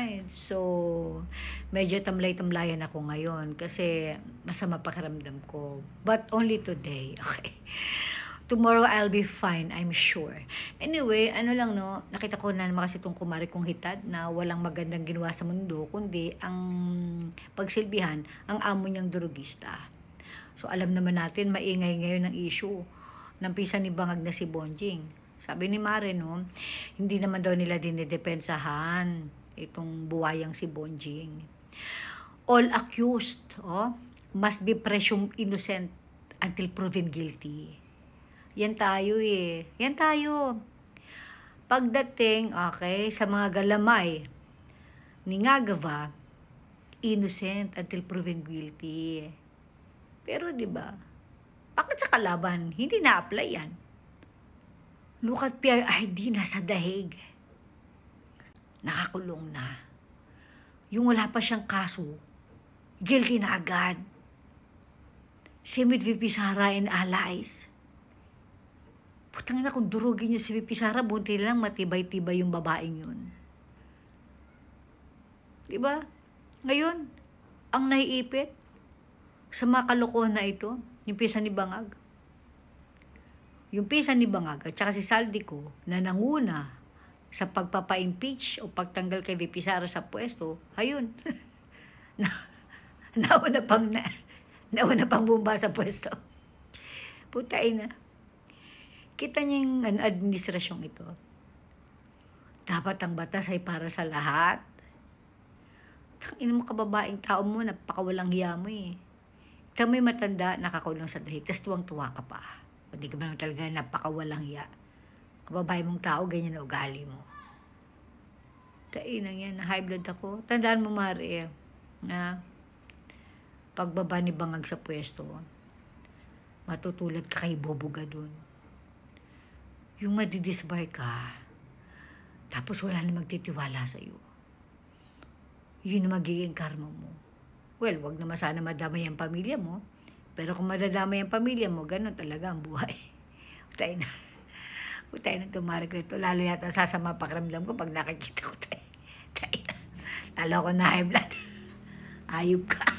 right? So, medyo tamlay-tamlayan ako ngayon kasi masama pakiramdam ko. But only today, okay? Tomorrow I'll be fine, I'm sure. Anyway, ano lang no, nakita ko na naman kasi itong kumari kong hitad na walang magandang ginawa sa mundo, kundi ang pagsilbihan, ang amo niyang drugista. So alam naman natin, maingay ngayon ang issue ng pisa ni Bangag na si Bonjing. Sabi ni Mare, no, hindi naman daw nila dinidepensahan itong buwayang si Bonjing. All accused, must be presumed innocent until proven guilty. Yan tayo eh. Yan tayo. Pagdating, okay, sa mga galamay ni Ngagava, innocent until proven guilty. Pero 'di ba? Bakit sa kalaban hindi na-apply yan? Look at Pierre ID nasa dahig. Nakakulong na. Yung wala pa siyang kaso, guilty na agad. Same with VP Sara and allies. Putang ina, kung durugin niyo si VP Sara, bunti lang matibay-tibay yung babaeng yun. Diba? Ngayon, ang naiipit sa mga kalokohan na ito, yung pisa ni Bangag. Yung pisa ni Bangag at saka si Saldico na nanguna sa pagpapa-impeach o pagtanggal kay VP Sara sa pwesto, ayun. nauna pang bumba sa pwesto. Putay na. Kita niyo yung administrasyong ito. Dapat ang batas ay para sa lahat. Tangina mo kababaeng tao mo, napakawalang hiya mo eh. Ikaw may matanda, nakakulong sa dahig, tapos tuwang-tuwa ka pa. Hindi ka ba talaga napakawalang hiya. Kababae mong tao, ganyan na ugali mo. Kainang yan, na high blood ako. Tandaan mo, Mare, na pagbaba ni Bangag sa pwesto, matutulad ka kay Boboga dun. Yung madidisbar ka, tapos wala na magtitiwala sa'yo. Yun ang magiging karma mo. Well, wag naman sana madamay ang pamilya mo, pero kung madadamay ang pamilya mo, ganun talaga ang buhay. Utay na tumarik ko ito. Lalo yata sasama pakiramdam ko pag nakikita ko tayo. Lalo ako na high blood. Ayub ka.